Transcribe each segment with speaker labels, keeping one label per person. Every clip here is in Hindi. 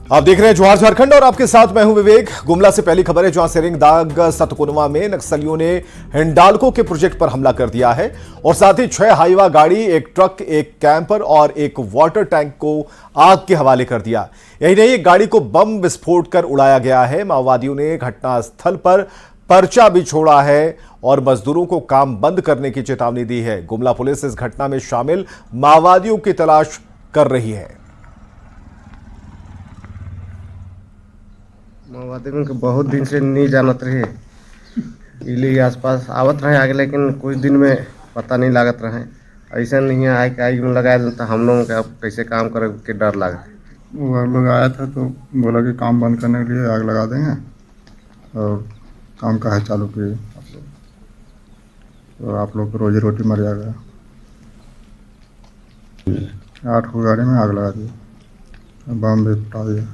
Speaker 1: आप देख रहे हैं जवाहर झारखंड और आपके साथ मैं हूं विवेक। गुमला से पहली खबर है, जहां सेरिंगदाग सतकुनवा में नक्सलियों ने हिंडाल्को के प्रोजेक्ट पर हमला कर दिया है और साथ ही 6 हाईवा गाड़ी, एक ट्रक, एक कैंपर और एक वाटर टैंक को आग के हवाले कर दिया। यही नहीं, एक गाड़ी को बम विस्फोट कर उड़ाया गया है। माओवादियों ने घटनास्थल पर पर्चा भी छोड़ा है और मजदूरों को काम बंद करने की चेतावनी दी है। गुमला पुलिस इस घटना में शामिल माओवादियों की तलाश कर रही है।
Speaker 2: माओवादियों के बहुत दिन से नहीं जानत रहे, इली आसपास आवत रहे आगे, लेकिन कुछ दिन में पता नहीं लागत रहे। ऐसा नहीं है आग आग में लगाया तो हम लोगों का कैसे काम करे के डर लगा।
Speaker 3: वो लोग आया था तो बोला कि काम बंद करने के लिए आग लगा देंगे और काम का है चालू किए आप लोग, तो आप लोग की रोजी रोटी मर जाएगा। 8 को गाड़ी में आग लगा दी, बम भी फटा दिया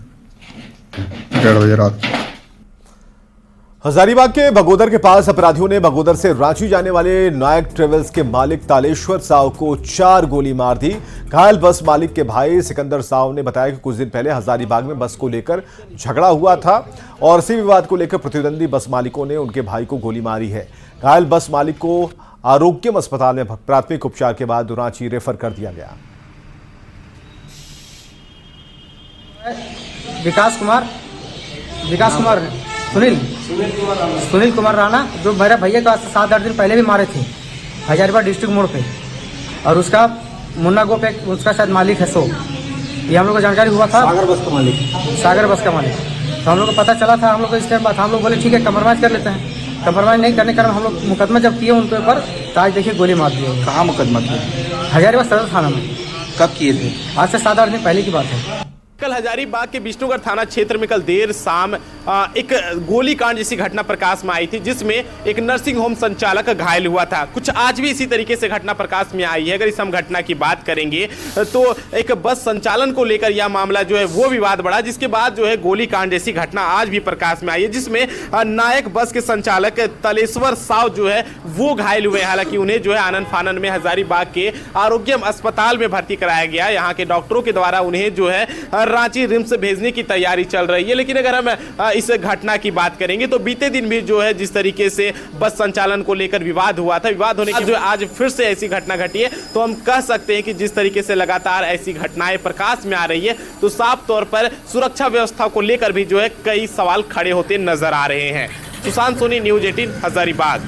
Speaker 3: 1:30 बजे रात को।
Speaker 1: हजारीबाग के बगोदर के पास अपराधियों ने बगोदर से रांची जाने वाले नायक ट्रेवल्स के मालिक तालेश्वर साव को 4 गोली मार दी। घायल बस मालिक के भाई सिकंदर साव ने बताया कि कुछ दिन पहले हजारीबाग में बस को लेकर झगड़ा हुआ था और इसी विवाद को लेकर प्रतिद्वंदी बस मालिकों ने उनके भाई को गोली मारी है। घायल बस मालिक को आरोग्यम अस्पताल में प्राथमिक उपचार के बाद रांची रेफर कर दिया गया।
Speaker 4: विकास कुमार सुनील कुमार राणा, जो मेरा भैया को आज से 7-8 दिन पहले भी मारे थे हजारीबाग डिस्ट्रिक्ट मोड़ पे, और उसका मुन्ना गोप एक उसका शायद मालिक है। ये हम लोग को जानकारी हुआ था, सागर बस का मालिक। तो हम लोग को पता चला था, हम लोग को इस टाइम बात हम लोग बोले ठीक है कंप्रोमाइज़ कर लेते हैं। कंप्रोमाइज़ नहीं करने के कारण हम लोग मुकदमा जब किए उनके ऊपर, तो आज देखिए गोली मार दी।
Speaker 5: कहाँ मुकदमा किया?
Speaker 4: हजारीबाग सदर थाना में।
Speaker 5: कब किए थे?
Speaker 4: आज से 7-8 दिन पहले की बात है।
Speaker 6: कल हजारीबाग के विष्णुगढ़ थाना क्षेत्र में कल देर शाम एक गोलीकांड जैसी घटना प्रकाश में आई थी, जिसमें एक नर्सिंग होम संचालक घायल हुआ था। कुछ आज भी इसी तरीके से घटना प्रकाश में आई है। अगर इस हम घटना की बात करेंगे तो एक बस संचालन को लेकर यह मामला जो है वो विवाद बढ़ा, जिसके बाद जो है गोलीकांड जैसी घटना आज भी प्रकाश में आई है, जिसमें नायक बस के संचालक तालेश्वर साव जो है वो घायल हुए। हालांकि उन्हें जो है आनन फानन में हजारीबाग के आरोग्यम अस्पताल में भर्ती कराया गया। यहाँ के डॉक्टरों के द्वारा उन्हें जो है रांची रिम्स से भेजने की तैयारी चल रही है। लेकिन अगर हम इस घटना की बात करेंगे तो बीते दिन भी जो है जिस तरीके से बस संचालन को लेकर विवाद हुआ था, विवाद होने के जो आज फिर से ऐसी घटना घटी है, तो हम कह सकते हैं कि जिस तरीके से लगातार ऐसी घटनाएं प्रकाश में आ रही है, तो साफ तौर पर सुरक्षा व्यवस्था को लेकर भी जो है कई सवाल खड़े होते नजर आ रहे हैं। सुशांत सोनी, न्यूज 18 हजारीबाग।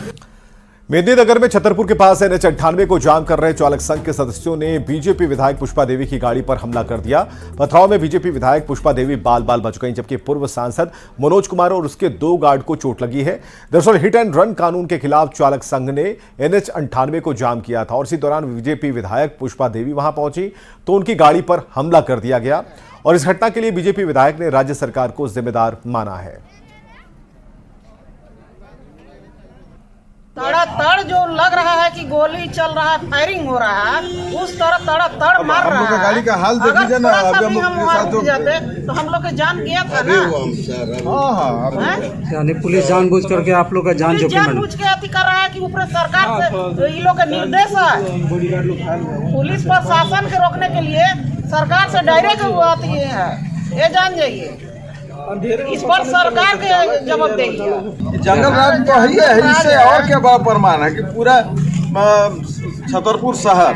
Speaker 1: मेदिनीनगर में छतरपुर के पास NH-98 को जाम कर रहे चालक संघ के सदस्यों ने बीजेपी विधायक पुष्पा देवी की गाड़ी पर हमला कर दिया। पथराव में बीजेपी विधायक पुष्पा देवी बाल बाल बच गईं, जबकि पूर्व सांसद मनोज कुमार और उसके 2 गार्ड को चोट लगी है। दरअसल हिट एंड रन कानून के खिलाफ चालक संघ ने NH-98 को जाम किया था और इसी दौरान बीजेपी विधायक पुष्पा देवी वहां पहुंची तो उनकी गाड़ी पर हमला कर दिया गया और इस घटना के लिए बीजेपी विधायक ने राज्य सरकार को जिम्मेदार माना है।
Speaker 7: तड़ जो लग रहा है कि गोली चल रहा है, फायरिंग हो रहा है, उस तरह तड़ मार रहा है।
Speaker 3: गाड़ी का हाल देख लीजिए ना,
Speaker 7: अगर हम वहाँ जाते तो हम लोग के जान गया था ना।
Speaker 4: यानी पुलिस जानबूझ करके आप लोग का जान
Speaker 7: जानबूझ के अति कर रहा है कि ऊपर सरकार से ये लोग का निर्देश है। पुलिस प्रशासन के रोकने के लिए सरकार से डायरेक्ट आती है, ये जान जाइए। इस पर सरकार के जवाब देगी।
Speaker 8: जंगल राज तो है, इससे और क्या बड़ा प्रमाण है कि पूरा छतरपुर शहर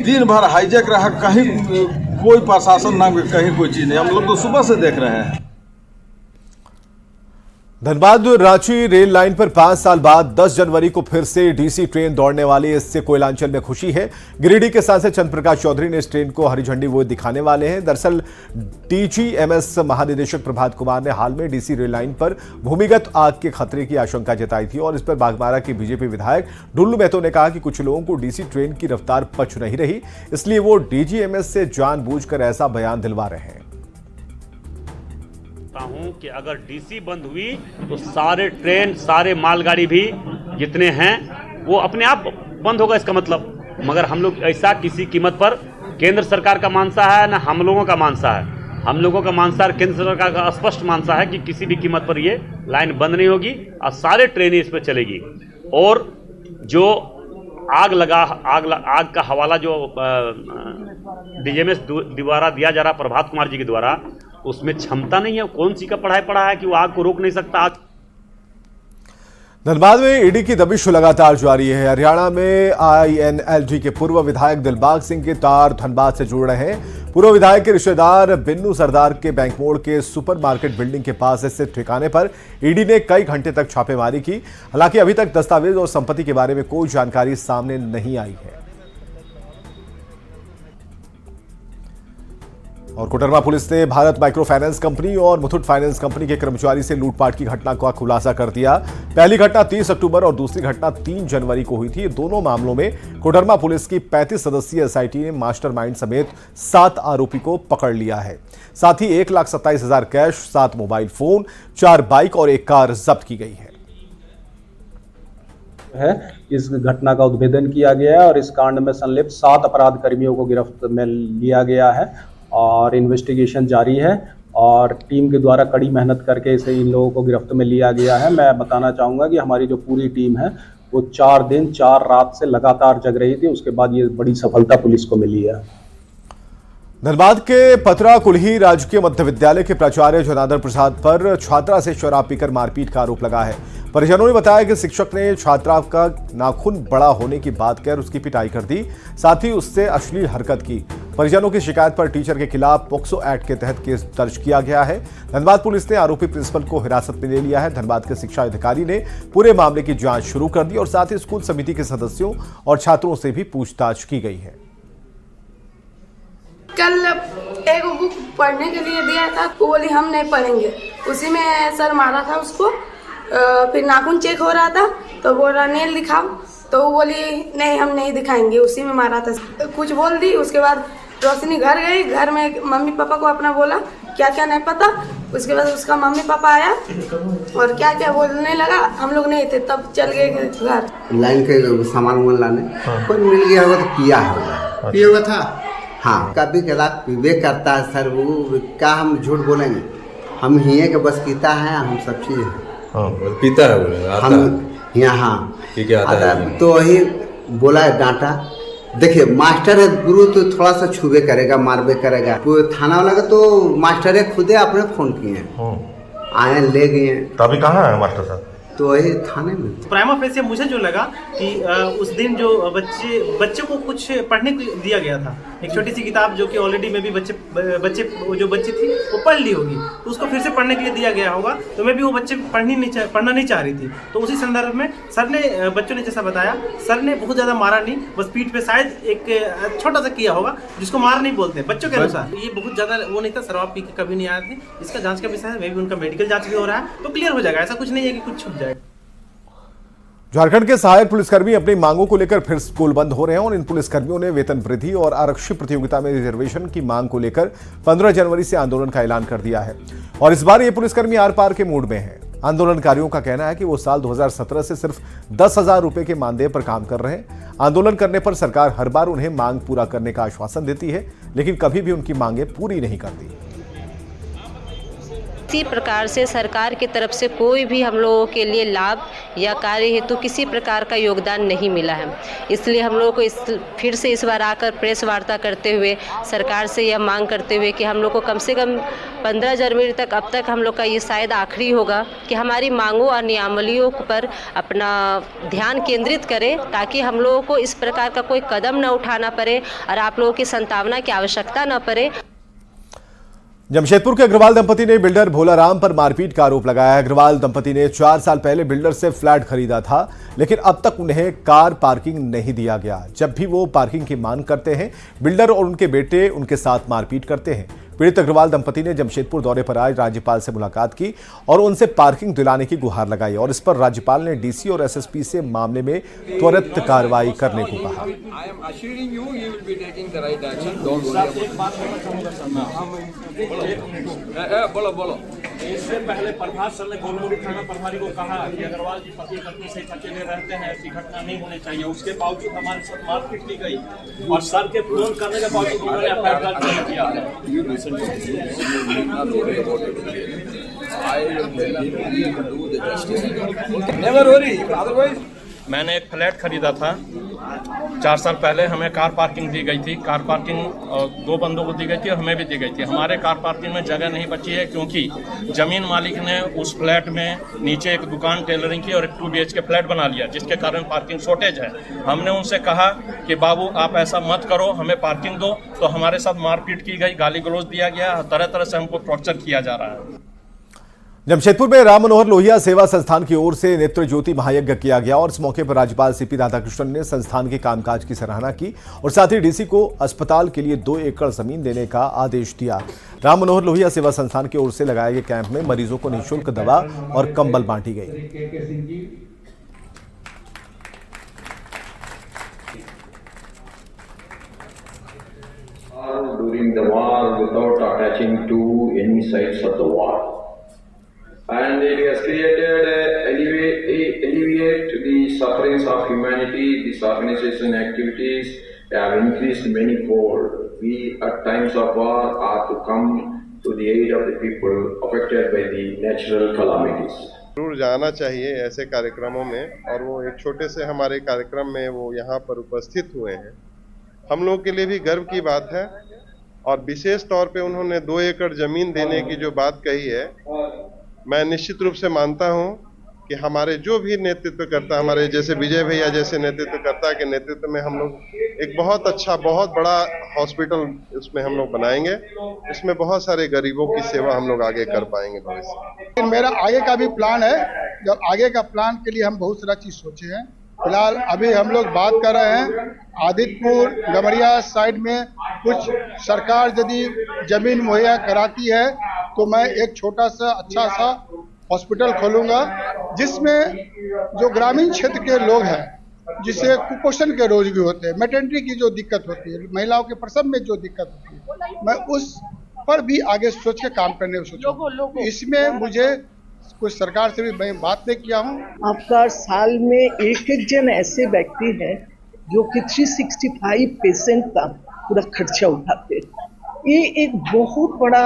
Speaker 8: दिन भर हाईजैक रहा, कहीं कोई प्रशासन ना, कहीं कोई चीज नहीं। हम लोग तो सुबह से देख रहे हैं।
Speaker 1: धनबाद रांची रेल लाइन पर 5 साल बाद 10 जनवरी को फिर से डीसी ट्रेन दौड़ने वाली, इससे कोयलांचल में खुशी है। गिरिडीह के सांसद चंद्र प्रकाश चौधरी ने इस ट्रेन को हरी झंडी वो दिखाने वाले हैं। दरअसल DGMS महानिदेशक प्रभात कुमार ने हाल में डीसी रेल लाइन पर भूमिगत आग के खतरे की आशंका जताई थी और इस पर बागमारा के बीजेपी विधायक डुल्लू महतो ने कहा कि कुछ लोगों को डीसी ट्रेन की रफ्तार पच नहीं रही, इसलिए वो DGMS से जानबूझकर ऐसा बयान दिलवा रहे हैं।
Speaker 9: हूं कि अगर डीसी बंद हुई तो सारे ट्रेन, सारे मालगाड़ी भी जितने हैं वो अपने आप बंद होगा, इसका मतलब। मगर हम लोग ऐसा किसी कीमत पर, केंद्र सरकार का मानसा है ना हम लोगों का मानसा है। हम लोगों का मानसा है, केंद्र सरकार का स्पष्ट मानसा है कि किसी भी कीमत पर ये लाइन बंद नहीं होगी और सारे ट्रेनें इस पर चलेगी। और जो आग का हवाला जो DGMS द्वारा दिया जा रहा प्रभात कुमार जी के द्वारा, उसमें क्षमता नहीं है। कौन सी का पढ़ाई पढ़ा है कि वो आग को रोक नहीं सकता। आग
Speaker 1: धनबाद में ईडी की दबिश लगातार जारी है। हरियाणा में INLD के पूर्व विधायक दिलबाग सिंह के तार धनबाद से जुड़ रहे हैं। पूर्व विधायक के रिश्तेदार बिन्नू सरदार के बैंक मोड़ के सुपरमार्केट बिल्डिंग के पास स्थित ठिकाने पर ईडी ने कई घंटे तक छापेमारी की। हालांकि अभी तक दस्तावेज और संपत्ति के बारे में कोई जानकारी सामने नहीं आई है। और कोडरमा पुलिस ने भारत माइक्रो फाइनेंस कंपनी और मुथूट फाइनेंस कंपनी के कर्मचारी से लूटपाट की घटना का खुलासा कर दिया। पहली घटना 30 अक्टूबर और दूसरी घटना 3 जनवरी को हुई थी। दोनों मामलों में कोडरमा पुलिस की 35 सदस्यीय SIT ने मास्टरमाइंड समेत 7 आरोपी को पकड़ लिया है। साथ ही 1,27,000 कैश, 7 मोबाइल फोन, 4 बाइक और 1 कार जब्त की गई है।
Speaker 10: इस घटना का उद्भेदन किया गया है और इस कांड में संलिप्त 7 अपराध कर्मियों को गिरफ्त में लिया गया है और इन्वेस्टिगेशन जारी है और टीम के द्वारा कड़ी मेहनत करके इसे इन लोगों को गिरफ्त में लिया गया है। मैं बताना चाहूँगा कि हमारी जो पूरी टीम है वो 4 दिन 4 रात से लगातार जग रही थी। उसके बाद ये बड़ी सफलता पुलिस को मिली है।
Speaker 1: धनबाद के पतरा कुल्ही राजकीय मध्य विद्यालय के प्राचार्य जनार्दन प्रसाद पर छात्रा से शराब पीकर मारपीट का आरोप लगा है। परिजनों ने बताया कि शिक्षक ने छात्रा का नाखून बड़ा होने की बात कर उसकी पिटाई कर दी, साथ ही उससे अश्लील हरकत की। परिजनों की शिकायत पर टीचर के खिलाफ पोक्सो एक्ट के तहत केस दर्ज किया गया है। धनबाद पुलिस ने आरोपी प्रिंसिपल को हिरासत में ले लिया है। धनबाद के शिक्षा अधिकारी ने पूरे मामले की जांच शुरू कर दी और साथ ही स्कूल समिति के सदस्यों और छात्रों से भी पूछताछ की गई है।
Speaker 11: कल एक बुक पढ़ने के लिए दिया था, वो बोली हम नहीं पढ़ेंगे। उसी में सर मारा था उसको। फिर नाखून चेक हो रहा था तो बोल रहा नेल दिखाओ, तो वो बोली नहीं हम नहीं दिखाएंगे। उसी में मारा था। कुछ बोल दी। उसके बाद रोशनी घर गई। घर में मम्मी पापा को अपना बोला क्या क्या नहीं पता। उसके बाद उसका मम्मी पापा आया और क्या क्या बोलने लगा। हम लोग नहीं थे तब चल गए घर।
Speaker 12: लाइन के सामान लाने कोई मिल गया होगा तो पिया होगा था। हाँ, कभी कदार विवेक करता है सर। वो क्या हम झूठ बोलेंगे? हम हिये के बस पीता है, हम सब चीज
Speaker 13: पीता है बोले
Speaker 12: हम यहाँ
Speaker 13: आता है।
Speaker 12: तो वही बोला डांटा। देखिए मास्टर है, गुरु तो थोड़ा सा छुबे करेगा, मारबे करेगा। थाना वाला का तो मास्टर है खुदे आपने फोन किए, आए ले गए।
Speaker 13: तो अभी कहाँ है मास्टर साहब?
Speaker 12: तो वही थाने में।
Speaker 14: प्राइमा फेसिया मुझे जो लगा कि उस दिन जो बच्चे को कुछ पढ़ने को दिया गया था, एक छोटी सी किताब जो कि ऑलरेडी में भी बच्चे थी वो पढ़ ली होगी, तो उसको फिर से पढ़ने के लिए दिया गया होगा। तो मैं भी वो बच्चे पढ़ना नहीं चाह रही थी। तो उसी संदर्भ में सर ने, बच्चों ने जैसा बताया, सर ने बहुत ज़्यादा मारा नहीं, बस पीठ पे शायद एक छोटा सा किया होगा, जिसको मार नहीं बोलते बच्चों के अनुसार। ये बहुत ज़्यादा वो नहीं था, शराब पी के कभी नहीं आए थे। इसका जाँच का विषय है, मे भी उनका मेडिकल जाँच भी हो रहा है, तो क्लियर हो जाएगा। ऐसा कुछ नहीं है कि कुछ छुप जाए।
Speaker 1: झारखंड के सहायक पुलिसकर्मी अपनी मांगों को लेकर फिर स्कूल बंद हो रहे हैं और इन पुलिसकर्मियों ने वेतन वृद्धि और आरक्षी प्रतियोगिता में रिजर्वेशन की मांग को लेकर 15 जनवरी से आंदोलन का ऐलान कर दिया है। और इस बार ये पुलिसकर्मी आर पार के मूड में हैं। आंदोलनकारियों का कहना है कि वो साल 2017 से सिर्फ 10,000 रुपए के मानदेय पर काम कर रहे हैं। आंदोलन करने पर सरकार हर बार उन्हें मांग पूरा करने का आश्वासन देती है, लेकिन कभी भी उनकी मांगें पूरी नहीं करती।
Speaker 15: किसी प्रकार से सरकार की तरफ से कोई भी हम लोगों के लिए लाभ या कार्य हेतु किसी प्रकार का योगदान नहीं मिला है। इसलिए हम लोगों को फिर से इस बार आकर प्रेस वार्ता करते हुए सरकार से यह मांग करते हुए कि हम लोग को कम से कम 15 जनवरी तक, अब तक हम लोग का ये शायद आखिरी होगा, कि हमारी मांगों और नियमावलियों पर अपना ध्यान केंद्रित करें, ताकि हम लोगों को इस प्रकार का कोई कदम न उठाना पड़े और आप लोगों की संतावना की आवश्यकता न पड़े।
Speaker 1: जमशेदपुर के अग्रवाल दंपति ने बिल्डर भोलाराम पर मारपीट का आरोप लगाया है। अग्रवाल दंपति ने 4 साल पहले बिल्डर से फ्लैट खरीदा था, लेकिन अब तक उन्हें कार पार्किंग नहीं दिया गया। जब भी वो पार्किंग की मांग करते हैं, बिल्डर और उनके बेटे उनके साथ मारपीट करते हैं। पीड़ित अग्रवाल दंपति ने जमशेदपुर दौरे पर आए राज्यपाल से मुलाकात की और उनसे पार्किंग दिलाने की गुहार लगाई और इस पर राज्यपाल ने डीसी और एसएसपी से मामले में त्वरित कार्रवाई करने को कहा।
Speaker 16: इससे पहले प्रभात सर ने गोलमुड़ी थाना प्रभारी को कहा कि अग्रवाल जी पति पत्नी से अकेले रहते हैं, ऐसी घटना नहीं होनी चाहिए। उसके बावजूद हमारे साथ मारपीट की गई और सर के फोन करने के बावजूद उन्होंने एफआईआर दर्ज नहीं किया। मैंने एक फ्लैट खरीदा था 4 साल पहले हमें कार पार्किंग दी गई थी। कार पार्किंग 2 बंदों को दी गई थी और हमें भी दी गई थी। हमारे कार पार्किंग में जगह नहीं बची है क्योंकि ज़मीन मालिक ने उस फ्लैट में नीचे एक दुकान टेलरिंग की और एक 2 BHK फ्लैट बना लिया, जिसके कारण पार्किंग शॉर्टेज है। हमने उनसे कहा कि बाबू आप ऐसा मत करो, हमें पार्किंग दो, तो हमारे साथ मारपीट की गई, गाली गलौज दिया गया, तरह तरह से हमको टॉर्चर किया जा रहा है।
Speaker 1: जमशेदपुर में राम मनोहर लोहिया सेवा संस्थान की ओर से नेत्र ज्योति महायज्ञ किया गया और इस मौके पर राज्यपाल CP राधाकृष्णन ने संस्थान के कामकाज की सराहना की और साथ ही DC को अस्पताल के लिए 2 एकड़ जमीन देने का आदेश दिया। राम मनोहर लोहिया सेवा संस्थान की ओर से लगाए गए कैंप में मरीजों को निःशुल्क दवा और कंबल बांटी गई।
Speaker 17: During the war without attaching to any sides of the war, and it has alleviate the sufferings of humanity. These organization activities have increased manyfold. We at times of war are to come to the aid of the people affected by the natural calamities.
Speaker 18: जरूर जाना चाहिए ऐसे कार्यक्रमों में, और वो एक छोटे से हमारे कार्यक्रम में वो यहाँ पर उपस्थित हुए हैं। हम लोग के लिए भी गर्व की बात है, और विशेष तौर पे उन्होंने 2 एकड़ जमीन देने की जो बात कही है, मैं निश्चित रूप से मानता हूं कि हमारे जो भी नेतृत्व करता, हमारे जैसे विजय भैया जैसे नेतृत्वकर्ता के नेतृत्व में हम लोग एक बहुत अच्छा, बहुत बड़ा हॉस्पिटल उसमें हम लोग बनाएंगे। इसमें बहुत सारे गरीबों की सेवा हम लोग आगे कर पाएंगे भविष्य।
Speaker 19: लेकिन मेरा आगे का भी प्लान है, जब आगे का प्लान के लिए हम बहुत सारा चीज सोचे हैं। फिलहाल अभी हम लोग बात कर रहे हैं आदित्यपुर गमरिया साइड में कुछ सरकार यदि जमीन मुहैया कराती है तो मैं एक छोटा सा अच्छा सा हॉस्पिटल खोलूंगा, जिसमें जो ग्रामीण क्षेत्र के लोग हैं, जिसे कुपोषण के रोग भी होते हैं, मैटरनिटी की जो दिक्कत होती है, महिलाओं के प्रसव में जो दिक्कत होती है, मैं उस पर भी आगे सोच के काम करने को सोचूं। इसमें मुझे कुछ सरकार से भी मैं बात नहीं किया हूँ।
Speaker 20: आपका साल में एक जन ऐसे व्यक्ति हैं जो कि 365 पेशेंट का पूरा खर्चा उठाते हैं। ये एक बहुत बड़ा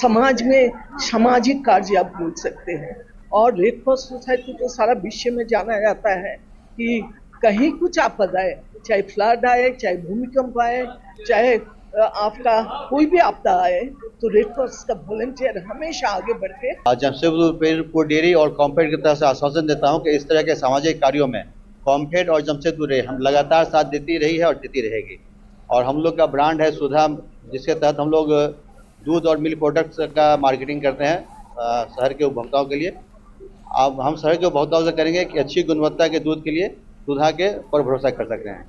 Speaker 20: समाज में सामाजिक कार्य आप बोल सकते हैं। और रेड क्रॉस सोसाइटी तो सारा विश्व में जाना जाता है कि कहीं कुछ आपदा आए, चाहे फ्लड आए, चाहे भूमिकंप आए, चाहे आपका कोई भी आपदा आए, तो रेड क्रॉस का वॉलंटियर हमेशा आगे बढ़ के।
Speaker 21: जमशेदपुर डेयरी और कॉम्फेड की तरफ से आश्वासन देता हूं कि इस तरह के सामाजिक कार्यों में कॉम्फेड और जमशेदपुर डेयरी हम लगातार साथ देती रही है और देती रहेगी। और हम लोग का ब्रांड है सुधा, जिसके तहत हम लोग दूध और मिल्क प्रोडक्ट्स का मार्केटिंग करते हैं शहर के उपभोक्ताओं के लिए। अब हम शहर के उपभोक्ताओं से करेंगे कि अच्छी गुणवत्ता के दूध के लिए सुधा के पर भरोसा कर सकते हैं।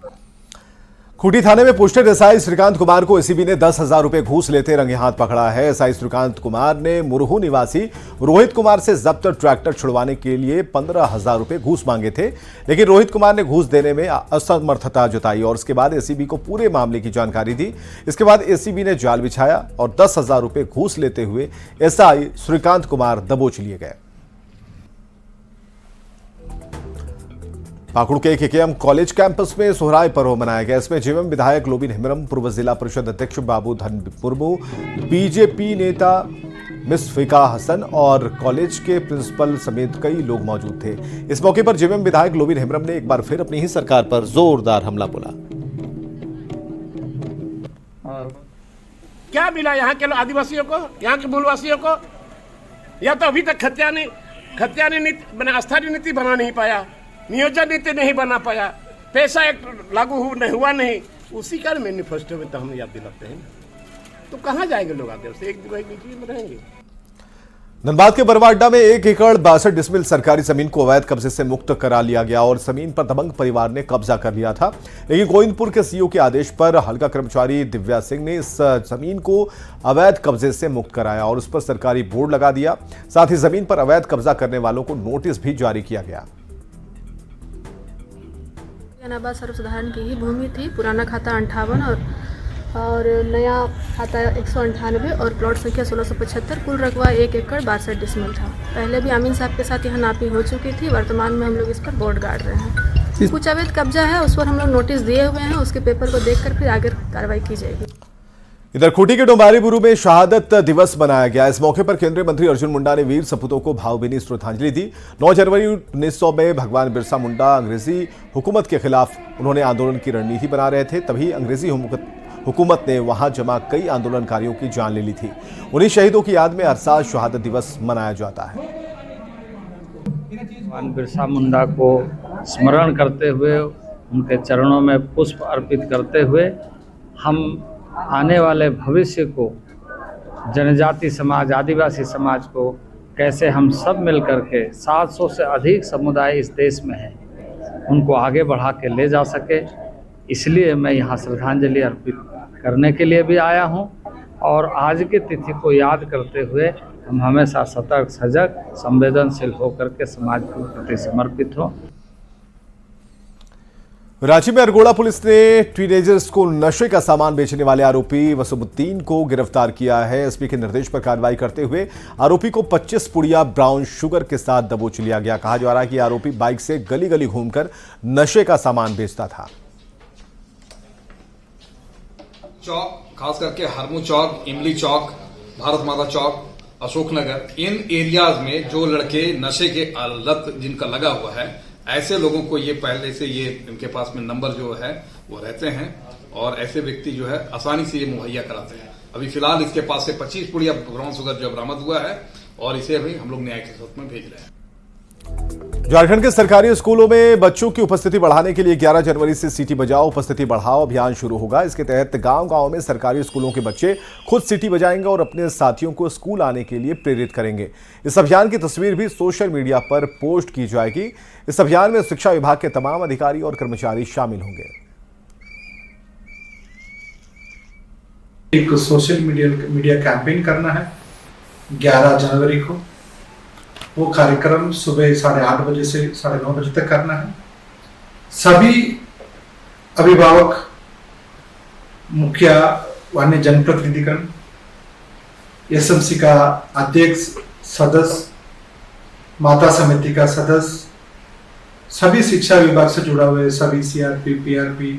Speaker 1: खूंटी थाने में पोस्टेड एसआई श्रीकांत कुमार को एसीबी ने 10,000 रुपए घूस लेते रंगे हाथ पकड़ा है। एसआई श्रीकांत कुमार ने मुरहू निवासी रोहित कुमार से जब्त ट्रैक्टर छुड़वाने के लिए 15,000 रुपए घूस मांगे थे, लेकिन रोहित कुमार ने घूस देने में असमर्थता जताई और इसके बाद एसीबी को पूरे मामले की जानकारी दी। इसके बाद एसीबी ने जाल बिछाया और 10,000 रुपए घूस लेते हुए एसआई श्रीकांत कुमार दबोच लिए गए। पाकुड़ के केकेएम कॉलेज कैंपस में सोहराय पर्व मनाया गया। इसमें जेएमएम विधायक लोबिन हेम्ब्रम, पूर्व जिला परिषद अध्यक्ष बाबू धन मुर्मू, बीजेपी नेता मिस फिका हसन और कॉलेज के प्रिंसिपल समेत कई लोग मौजूद थे। इस मौके पर जेएमएम विधायक लोबिन हेम्ब्रम ने एक बार फिर अपनी ही सरकार पर जोरदार हमला बोला।
Speaker 22: क्या मिला यहाँ के आदिवासियों को, यहाँ के मूलवासियों को? या तो अभी तक खतियानी नीति बना, स्थायी नीति बना नहीं पाया, नियोजन नीति नहीं बना पाया, पैसा एक्ट लागू हुआ नहीं। उसी का मैनिफेस्टो में तो हम याद दिलाते हैं, तो कहाँ जाएंगे लोग आगे से? एक नीति में रहेंगे।
Speaker 1: धनबाद के बरवा अड्डा में 1 एकड़ 62 डिसमिल सरकारी जमीन को अवैध कब्जे से मुक्त करा लिया गया और जमीन पर दबंग परिवार ने कब्जा कर लिया था, लेकिन गोविंदपुर के सीओ के आदेश पर हल्का कर्मचारी दिव्या सिंह ने इस जमीन को अवैध कब्जे से मुक्त कराया और उस पर सरकारी बोर्ड लगा दिया। साथ ही जमीन पर अवैध कब्जा करने वालों को नोटिस भी जारी किया गया।
Speaker 23: जनाबाद सर्वसाधारण की ही भूमि थी। पुराना खाता 58 और नया खाता 198 और प्लॉट संख्या 1675। कुल रकबा 1 एकड़ 62 डिसमिल था। पहले भी आमीन साहब के साथ यहाँ नापी हो चुकी थी। वर्तमान में हम लोग इस पर बोर्ड गाड़ रहे हैं। कुछ अवैध कब्जा है, उस पर हम लोग नोटिस दिए हुए हैं। उसके पेपर को देखकर फिर आगे कार्रवाई की जाएगी।
Speaker 1: इधर खूंटी के डोंबारी बुरू में शहादत दिवस मनाया गया। इस मौके पर केंद्रीय मंत्री अर्जुन मुंडा ने वीर सपूतों को भावभीनी श्रद्धांजलि दी। 9 जनवरी 1900 में भगवान बिरसा मुंडा अंग्रेजी हुकूमत के खिलाफ उन्होंने आंदोलन की रणनीति बना रहे थे, तभी अंग्रेजी हुकूमत ने वहां जमा कई आंदोलनकारियों की जान ले ली थी। उन्हीं शहीदों की याद में हर साल शहादत दिवस मनाया जाता है।
Speaker 2: भगवान बिरसा मुंडा को स्मरण करते हुए, उनके चरणों में पुष्प अर्पित करते हुए हम आने वाले भविष्य को, जनजाति समाज, आदिवासी समाज को कैसे हम सब मिलकर के 700 से अधिक समुदाय इस देश में हैं, उनको आगे बढ़ा के ले जा सके, इसलिए मैं यहाँ श्रद्धांजलि अर्पित करने के लिए भी आया हूँ। और आज की तिथि को याद करते हुए हम हमेशा सतर्क, सजग, संवेदनशील होकर के समाज के प्रति समर्पित हों।
Speaker 1: रांची में अरगोड़ा पुलिस ने टीनेजर्स को नशे का सामान बेचने वाले आरोपी वसुमुद्दीन को गिरफ्तार किया है। एसपी के निर्देश पर कार्रवाई करते हुए आरोपी को 25 पुड़िया ब्राउन शुगर के साथ दबोच लिया गया। कहा जा रहा है कि आरोपी बाइक से गली गली घूमकर नशे का सामान बेचता था।
Speaker 5: चौक, खास करके हरमू चौक, इमली चौक, भारत माता चौक, अशोकनगर, इन एरियाज में जो लड़के नशे के लत जिनका लगा हुआ है, ऐसे लोगों को ये पहले से ये इनके पास में नंबर जो है वो रहते हैं और ऐसे व्यक्ति जो है आसानी से ये मुहैया कराते हैं। अभी फिलहाल इसके पास से 25 पुड़िया ब्राउन शुगर जो बरामद हुआ है और इसे अभी हम लोग न्यायिक हिरासत में भेज रहे हैं।
Speaker 1: झारखंड के सरकारी स्कूलों में बच्चों की उपस्थिति बढ़ाने के लिए 11 जनवरी से सीटी बजाओ उपस्थिति बढ़ाओ अभियान शुरू होगा। इसके तहत गांव-गांव में सरकारी स्कूलों के बच्चे खुद सीटी बजाएंगे और अपने साथियों को स्कूल आने के लिए प्रेरित करेंगे। इस अभियान की तस्वीर भी सोशल मीडिया पर पोस्ट की जाएगी। इस अभियान में शिक्षा विभाग के तमाम अधिकारी और कर्मचारी शामिल होंगे।
Speaker 6: एक सोशल मीडिया कैंपेन करना है 11 जनवरी को। वो कार्यक्रम सुबह 8:30 बजे से 9:30 बजे तक करना है। सभी अभिभावक, मुखिया, अन्य जनप्रतिनिधिगण, एसएमसी का अध्यक्ष, सदस्य, माता समिति का सदस्य, सभी शिक्षा विभाग से जुड़ा हुए सभी सीआरपी, पीआरपी,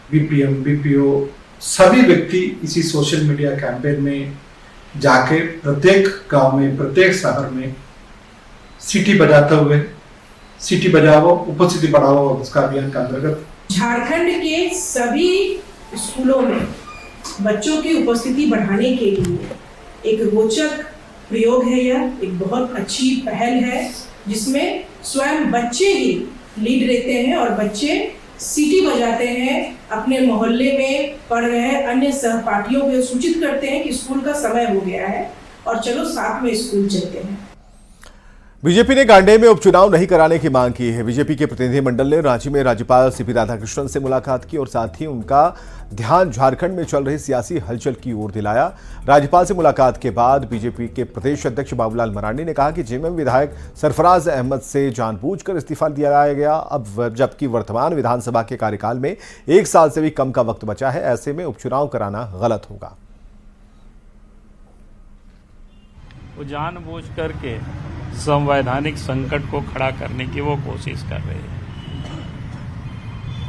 Speaker 6: बीपीएम, बीपीओ, सभी व्यक्ति इसी सोशल मीडिया कैंपेन में जाके प्रत्येक गांव में, प्रत्येक शहर में सीटी बजाते हुए सीटी बजाओ उपस्थिति बढ़ाओ उसका अभियान का अंतर्गत
Speaker 24: झारखंड के सभी स्कूलों में बच्चों की उपस्थिति बढ़ाने के लिए एक रोचक प्रयोग है। यह एक बहुत अच्छी पहल है जिसमें स्वयं बच्चे ही लीड लेते हैं और बच्चे सीटी बजाते हैं, अपने मोहल्ले में पढ़ रहे अन्य सहपाठियों को सूचित करते हैं कि स्कूल का समय हो गया है और चलो साथ में स्कूल चलते हैं।
Speaker 1: बीजेपी ने गांडेय में उपचुनाव नहीं कराने की मांग की है। बीजेपी के प्रतिनिधिमंडल ने रांची में राज्यपाल सीपी राधाकृष्णन से मुलाकात की और साथ ही उनका ध्यान झारखंड में चल रही सियासी हलचल की ओर दिलाया। राज्यपाल से मुलाकात के बाद बीजेपी के प्रदेश अध्यक्ष बाबूलाल मरांडी ने कहा कि जेएमएम विधायक सरफराज अहमद से जानबूझकर इस्तीफा दिलाया गया। अब जबकि वर्तमान विधानसभा के कार्यकाल में 1 साल से भी कम का वक्त बचा है, ऐसे में उपचुनाव कराना गलत होगा।
Speaker 25: वो जानबूझ करके संवैधानिक संकट को खड़ा करने की वो कोशिश कर रहे हैं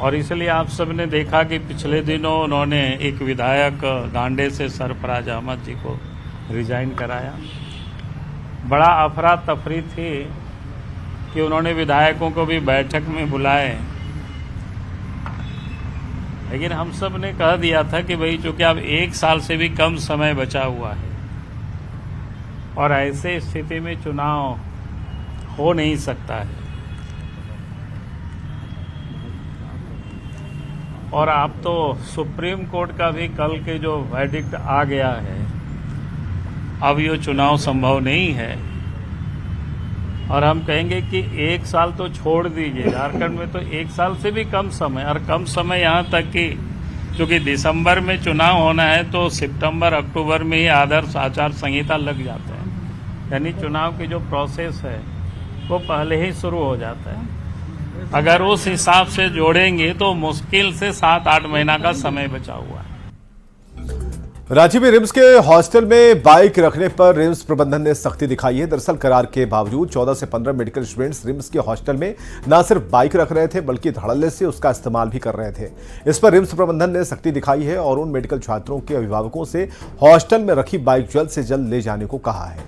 Speaker 25: और इसलिए आप सबने देखा कि पिछले दिनों उन्होंने एक विधायक गांडे से सरफराज अहमद जी को रिजाइन कराया। बड़ा अफरा तफरी थी कि उन्होंने विधायकों को भी बैठक में बुलाए, लेकिन हम सब ने कह दिया था कि भाई चूंकि अब 1 साल से भी कम समय बचा हुआ है और ऐसे स्थिति में चुनाव हो नहीं सकता है और आप तो सुप्रीम कोर्ट का भी कल के जो वर्डिक्ट आ गया है, अब ये चुनाव संभव नहीं है और हम कहेंगे कि 1 साल तो छोड़ दीजिए, झारखंड में तो 1 साल से भी कम समय और कम समय यहाँ तक कि क्योंकि दिसंबर में चुनाव होना है तो सितंबर अक्टूबर में ही आदर्श आचार संहिता लग जाते हैं, यानी चुनाव की जो प्रोसेस है वो पहले ही शुरू हो जाता है। अगर उस हिसाब से जोड़ेंगे तो मुश्किल से 7-8 महीना का समय बचा हुआ है।
Speaker 1: रांची में रिम्स के हॉस्टल में बाइक रखने पर रिम्स प्रबंधन ने सख्ती दिखाई है। दरअसल करार के बावजूद 14 से 15 मेडिकल स्टूडेंट्स रिम्स के हॉस्टल में न सिर्फ बाइक रख रहे थे बल्कि धड़ल्ले से उसका इस्तेमाल भी कर रहे थे। इस पर रिम्स प्रबंधन ने सख्ती दिखाई है और उन मेडिकल छात्रों के अभिभावकों से हॉस्टल में रखी बाइक जल्द से जल्द ले जाने को कहा है।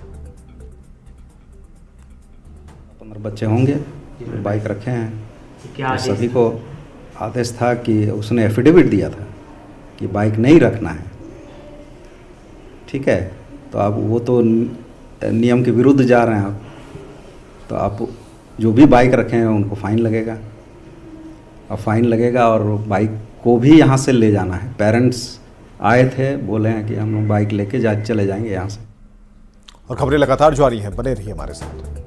Speaker 3: 15 बच्चे होंगे जो बाइक रखे हैं, तो सभी को आदेश था कि उसने एफिडेविट दिया था कि बाइक नहीं रखना है। ठीक है, तो आप वो तो नियम के विरुद्ध जा रहे हैं आप, तो आप जो भी बाइक रखे हैं उनको फ़ाइन लगेगा, और फाइन लगेगा और बाइक को भी यहाँ से ले जाना है। पेरेंट्स आए थे, बोले हैं कि हम लोग बाइक लेके चले जाएंगे यहाँ से।
Speaker 1: और खबरें लगातार जारी हैं, बने रहिए हमारे साथ।